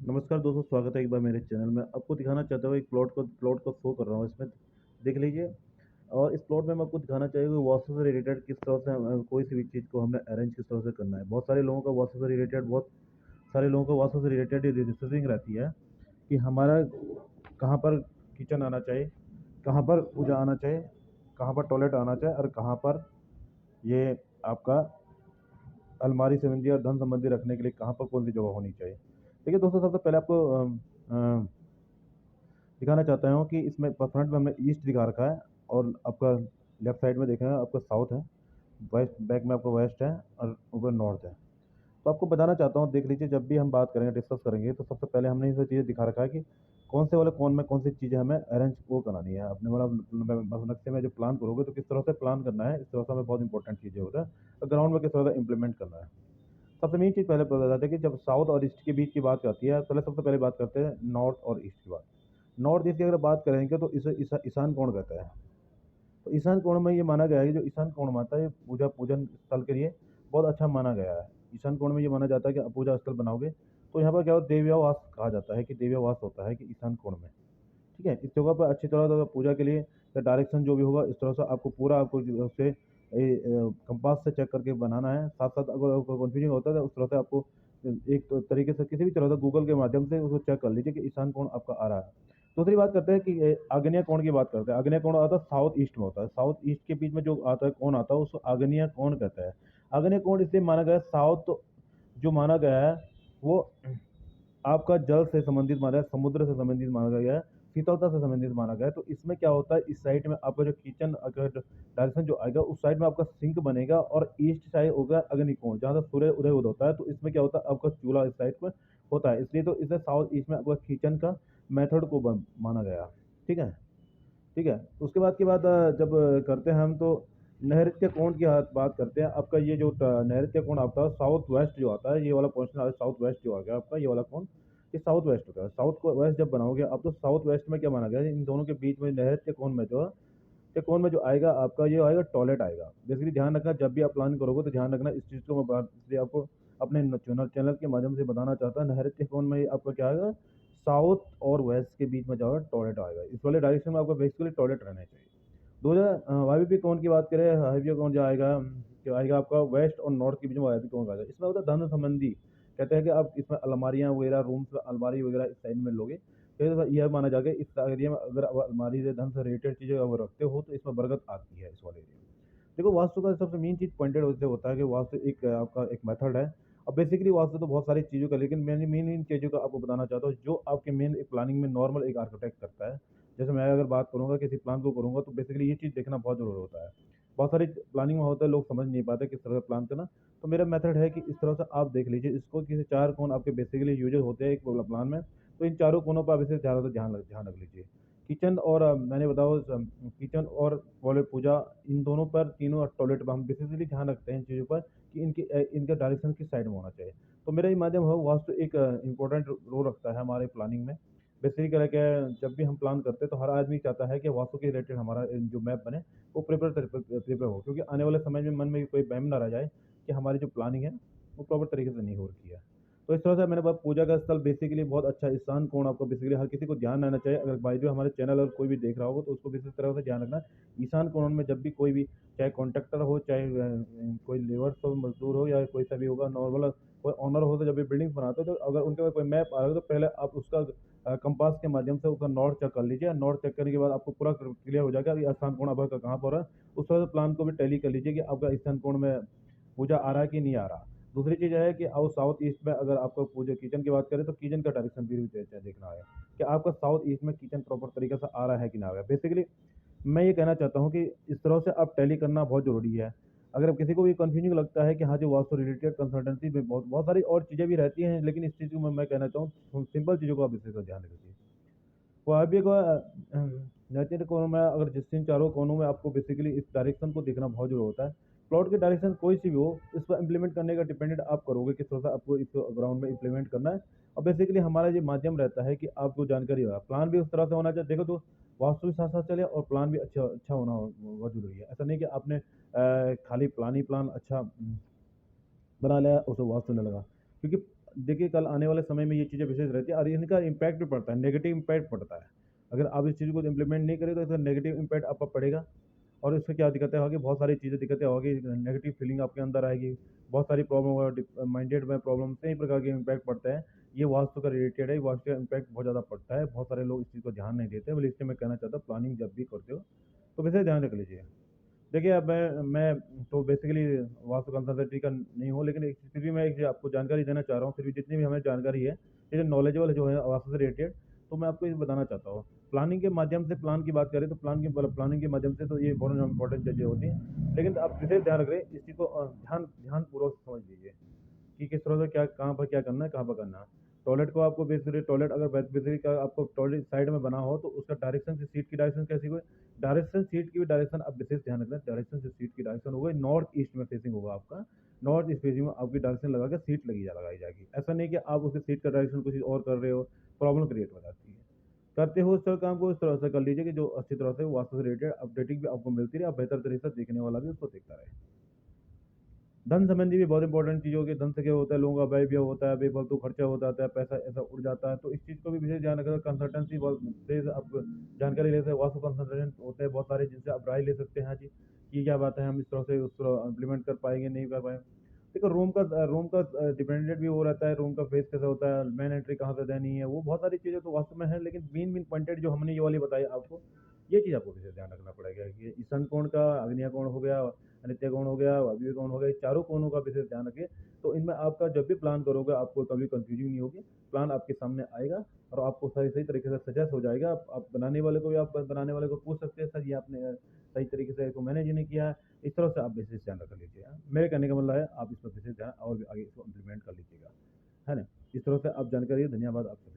नमस्कार दोस्तों, स्वागत है एक बार मेरे चैनल में। आपको दिखाना चाहता हूँ एक प्लॉट को शो कर रहा हूँ इसमें, देख लीजिए। और इस प्लॉट में मैं आपको दिखाना चाहूँगा वास्तु से रिलेटेड किस तरह से कोई सी भी चीज़ को हमने अरेंज किस तरह से करना है। बहुत सारे लोगों का वास्तु से रिलेटेड बहुत सारे लोगों को वास्तु से रिलेटेड ये डिस्कसिंग रहती है कि हमारा कहाँ पर किचन आना चाहिए, कहाँ पर पूजा आना चाहिए, कहाँ पर टॉयलेट आना चाहिए और कहाँ पर ये आपका अलमारी संबंधी और धन संबंधी रखने के लिए कहाँ पर कौन सी जगह होनी चाहिए। देखिए दोस्तों, सबसे पहले आपको दिखाना चाहता हूँ कि इसमें फ्रंट में हमने ईस्ट दिखा रखा है और आपका लेफ्ट साइड में देखें आपका साउथ है, वेस्ट बैक में आपका वेस्ट है और ऊपर नॉर्थ है। तो आपको बताना चाहता हूँ, देख लीजिए, जब भी हम बात करेंगे डिस्कस करेंगे तो सबसे पहले हमने ये सब चीज़ें दिखा रखा है कि कौन से वाले कौन में कौन सी चीज़ें हमें अरेंज वो करानी है अपने वाला नक्शे में जो प्लान करोगे तो किस तरह से प्लान करना है, इस तरह से हमें बहुत इंपॉर्टेंट चीज़ें होता है और ग्राउंड में किस तरह से इंप्लीमेंट करना है। सबसे मेन चीज़ पहले बता देते हैं कि जब साउथ और ईस्ट के बीच की बात आती है, पहले सबसे पहले बात करते हैं नॉर्थ और ईस्ट की बात। नॉर्थ ईस्ट की अगर बात करेंगे तो इसे ईशान कोण कहते हैं। तो ईशान कोण में ये माना गया है कि जो ईशान कोण माता है, ये पूजा पूजन स्थल के लिए बहुत अच्छा माना गया है। ईशान कोण में ये माना जाता है कि आप पूजा स्थल बनाओगे तो यहाँ पर क्या होता है, देव्यावास कहा जाता है कि देव्यावास होता है कि ईशान कोण में। ठीक है, इस जगह पर अच्छी तरह से पूजा के लिए या डायरेक्शन जो भी होगा इस तरह से आपको पूरा आपको जो उससे कंपास से चेक करके बनाना है। साथ साथ अगर आपको कन्फ्यूजन होता है तो उस तरह से आपको एक तो तरीके से किसी भी तरह से गूगल के माध्यम से उसको चेक कर लीजिए कि ईशान कोण आपका आ रहा है। दूसरी बात करते हैं कि आग्नेय कोण की बात करते हैं। आग्नेय कोण आता है साउथ ईस्ट में होता है। साउथ ईस्ट के बीच में जो आता है कोण आता है उसको आग्नेय कोण कहता है। आग्नेय कोण इसलिए माना गया है, साउथ जो माना गया है वो आपका जल से संबंधित माना है, समुद्र से संबंधित माना गया है, शीतलता से संबंधित माना गया है। तो इसमें क्या होता है, इस साइड में आपका जो किचन अगर डायरेक्शन जो आएगा उस साइड में आपका सिंक बनेगा और ईस्ट साइड होगा अग्निकोण, जहाँ से सूर्य उदय होता है। तो इसमें क्या होता है, आपका चूल्हा इस साइड में होता है, इसलिए तो इसे साउथ ईस्ट में आपका किचन का मेथड को माना गया। ठीक है। ठीक है, उसके बाद की बात जब करते हैं हम तो नैऋत्य कोण की बात करते हैं। आपका ये जो नैऋत्य कोण आता है साउथ वेस्ट जो आता है, ये वाला पोर्शन आता है साउथ वेस्ट जो आ गया आपका, ये वाला कोण ये साउथ वेस्ट होता है। साउथ को वेस्ट जब बनाओगे आप तो साउथ वेस्ट में क्या माना गया है, इन दोनों के बीच में नैऋत्य कोण में जो ये कोण में जो आएगा आपका, ये आएगा टॉयलेट आएगा। बेसिकली ध्यान रखना, जब भी आप प्लान करोगे तो ध्यान रखना इस चीज़ को। मैं बात इसलिए आपको अपने चैनल के माध्यम से बताना चाहता हूँ, नैऋत्य कोण में आपका क्या आएगा, साउथ और वेस्ट के बीच में जो है टॉयलेट आएगा। इस वाले डायरेक्शन में आपको बेसिकली टॉयलेट रहना चाहिए। 2000 वायवीय कोण की बात करें, वायवीय कोण जो आएगा आपका वेस्ट और नॉर्थ के बीच में वायवीय कोण आएगा। इसमें होता है धन संबंधी। कहते हैं कि आप इसमें अलमारियाँ वगैरह रूम्स अलमारी वगैरह इस साइड में लोगे तो यह माना जाएगा इस एरिया में अगर आप अलमारी से धन से रिलेटेड चीज़ें अगर रखते हो तो इसमें बरकत आती है इस वाले एरिया में। देखो, वास्तु का सबसे मेन चीज़ पॉइंटेड उससे होता है कि वास्तु एक आपका एक मेथड है। अब बेसिकली वास्तु तो बहुत सारी चीज़ों का, लेकिन मैंने मेन इन चीज़ों का आपको बताना चाहता हूँ जो आपके मेन एक प्लानिंग में नॉर्मल एक आर्किटेक्ट करता है। जैसे मैं अगर बात करूँगा किसी प्लान को करूँगा तो बेसिकली ये चीज़ देखना बहुत ज़रूरी होता है। बहुत सारी प्लानिंग में होता है, लोग समझ नहीं पाते किस तरह से प्लान करना। तो मेरा मेथड है कि इस तरह से आप देख लीजिए इसको, किसी चार कोण आपके बेसिकली यूजेस होते हैं एक प्लान में। तो इन चारों कोनों पर आप इसे ज़्यादा ध्यान रख लीजिए। किचन और मैंने बताओ किचन और टॉयलेट पूजा, इन दोनों पर तीनों टॉयलेट पर हम बेसिकली ध्यान रखते हैं इन चीज़ों पर कि इनका डायरेक्शन किस साइड में होना चाहिए। तो मेरा ये माध्यम है, वास्तु एक इंपॉर्टेंट रोल रखता है हमारे प्लानिंग में। बेसिकली क्या है कि जब भी हम प्लान करते हैं तो हर आदमी चाहता है कि वास्तु के रिलेटेड हमारा जो मैप बने वो प्रिपेयर हो, क्योंकि आने वाले समय में मन में कोई वहम ना रह जाए कि हमारी जो प्लानिंग है वो प्रॉपर तरीके से नहीं हो रखी है। तो इस तरह से मैंने बात, पूजा का स्थल बेसिकली बहुत अच्छा ईशान कोण आपको बेसिकली हर किसी को ध्यान रहना चाहिए। अगर भाई जो हमारे चैनल और कोई भी देख रहा होगा तो उसको भी इस तरह से ध्यान रखना है। ईशान कोण में जब भी कोई भी, चाहे कॉन्ट्रैक्टर हो, चाहे कोई लेबर हो, मजदूर हो, या कोई सा भी होगा नॉर्मल कोई ऑनर हो, तो जब भी बिल्डिंग्स बनाते हो तो अगर उनके पास कोई मैप आ रहा है तो पहले आप उसका कंपास के माध्यम से उसका नॉर्थ चेक कर लीजिए। नॉर्थ चेक करने के बाद आपको पूरा क्लियर हो जाएगा कि ईशान कोण आपका कहाँ पर हो रहा है। उस तरह से प्लान को भी टैली कर लीजिए कि आपका ईशान कोण में पूजा आ रहा है कि नहीं आ रहा। दूसरी चीज़ है कि और साउथ ईस्ट में अगर आपको पूजा किचन की बात करें तो किचन का डायरेक्शन भी देखना है कि आपका साउथ ईस्ट में किचन प्रॉपर तरीके से आ रहा है कि ना आ रहा है। बेसिकली मैं ये कहना चाहता हूँ कि इस तरह से आप टैली करना बहुत ज़रूरी है। अगर अब किसी को भी कन्फ्यूजिंग लगता है कि हाँ, जो वास्तु रिलेटेड कंसल्टेंसी में बहुत बहुत सारी और चीज़ें भी रहती हैं, लेकिन इस चीज़ को मैं कहना चाहूँ सिंपल चीज़ों को आप इसी का ध्यान रखिए। वायव्य को नैतिक कोणों में अगर जिस इन चारों कोनों में आपको बेसिकली इस डायरेक्शन को देखना बहुत जरूरी होता है। प्लॉट की डायरेक्शन कोई सी भी हो, इस पर इम्प्लीमेंट करने का डिपेंडेंट आप करोगे किस तरह से आपको इस ग्राउंड में इम्प्लीमेंट करना है। और बेसिकली हमारा ये माध्यम रहता है कि आपको जानकारी होगा, प्लान भी उस तरह से होना चाहिए। देखो तो वास्तु भी साथ साथ चले और प्लान भी अच्छा अच्छा होना बहुत जरूरी है। ऐसा नहीं कि आपने खाली प्लान ही प्लान अच्छा बना लिया, उसे वास्तु नहीं लगा। क्योंकि देखिए कल आने वाले समय में ये चीज़ें विशेष रहती है और इनका इम्पैक्ट भी पड़ता है, नेगेटिव इम्पैक्ट पड़ता है। अगर आप इस चीज़ को इम्प्लीमेंट नहीं करें तो इसका नेगेटिव इम्पैक्ट आप पर पड़ेगा। और इससे क्या दिक्कतें होगी, बहुत सारी चीज़ें दिक्कतें होगी, नेगेटिव फीलिंग आपके अंदर आएगी, बहुत सारी प्रॉब्लम होगा, माइंडेड में प्रॉब्लम, कई प्रकार के इम्पैक्ट पड़ते हैं। ये वास्तु का रिलेटेड है, वास्तु का इम्पैक्ट बहुत ज़्यादा पड़ता है, बहुत सारे लोग इस चीज़ को ध्यान नहीं देते, बल्कि इसलिए मैं कहना चाहता हूँ प्लानिंग जब भी करते हो तो वैसे ध्यान रख लीजिए। देखिए अब मैं तो बेसिकली वास्तु कंसल्टेंसी का नहीं हूँ, लेकिन फिर भी मैं एक आपको जानकारी देना चाह रहा हूँ, फिर भी जितनी भी हमें जानकारी है, ये जो नॉलेजेबल जो है वास्तु से रिलेटेड, तो मैं आपको ये बताना चाहता हूँ। प्लानिंग के माध्यम से, प्लान की बात करें तो प्लानिंग के माध्यम से तो ये बहुत इंपॉर्टेंट चीज़ें होती हैं, लेकिन आप विशेष ध्यान रखें इस चीज़ को, ध्यानपूर्वक समझ लीजिए कि किस तरह से क्या, कहाँ पर क्या करना है, कहाँ पर करना है। टॉयलेट को आपको बेसिकली, टॉयलेट अगर बेसिकली का आपको टॉयलेट साइड में बना हो तो उसका डायरेक्शन से, सीट की डायरेक्शन कैसी हो, डायरेक्शन सीट की भी डायरेक्शन आप विशेष ध्यान रखना, डायरेक्शन से सीट की डायरेक्शन होगा नॉर्थ ईस्ट में फेसिंग होगा आपका, नॉर्थ ईस्ट फेसिंग में आपकी डायरेक्शन लगा के सीट लगाई जाएगी। ऐसा नहीं कि आप उसकी सीट का डायरेक्शन कुछ और कर रहे हो, प्रॉब्लम क्रिएट हो जाती है। करते हो उस तरह काम को, इस तरह से कर लीजिए कि जो अच्छी तरह से वास्तु से रिलेटेड अपडेटिंग भी आपको मिलती रहे, आप बेहतर तरीके से देखने वाला भी उसको देखता रहे। धन संबंधी भी बहुत इंपॉर्टेंट चीज़ होगी, धन से क्या होता है, लोगों का व्यय भी होता है, बेफालतू खर्चा हो जाता है, पैसा ऐसा उड़ जाता है, तो इस चीज़ को भी विशेष ध्यान रखना। कंसल्टेंसी से आप जानकारी ले सकते हैं, वास्तु कंसल्टेंट होते हैं बहुत सारे जिनसे आप राय ले सकते हैं, हाँ जी कि क्या बात है, हम इस तरह से उस तरह इम्प्लीमेंट कर पाएंगे, नहीं कर पाएंगे। देखो रूम का डिपेंडेंट भी वो रहता है, रूम का फेस कैसा होता है, मेन एंट्री कहाँ से देनी है, वो बहुत सारी चीज़ें तो वास्तु में है, लेकिन मेन मेन पॉइंटेड जो हमने ये वाली बताई आपको, ये चीज़ आपको विशेष ध्यान रखना पड़ेगा कि ईशान कोण का, अग्निया कोण हो गया, नित्य कोण हो गया, वायव्य कोण हो गया, ये चारों कोणों का विशेष ध्यान रखें। तो इनमें आपका जब भी प्लान करोगे आपको कभी कंफ्यूजिंग नहीं होगी, प्लान आपके सामने आएगा और आपको सही सही तरीके से सजेस्ट हो जाएगा। आप बनाने वाले को भी, आप बनाने वाले को पूछ सकते हैं, सर ये आपने सही तरीके से इसको मैनेज नहीं किया है, इस तरह से आप विशेष ध्यान रख लीजिए। मेरे कहने का मतलब है आप इस पर विशेष ध्यान और भी आगे इसको इम्प्लीमेंट कर लीजिएगा, है ना। इस तरह से आप जानकारी, धन्यवाद आपसे।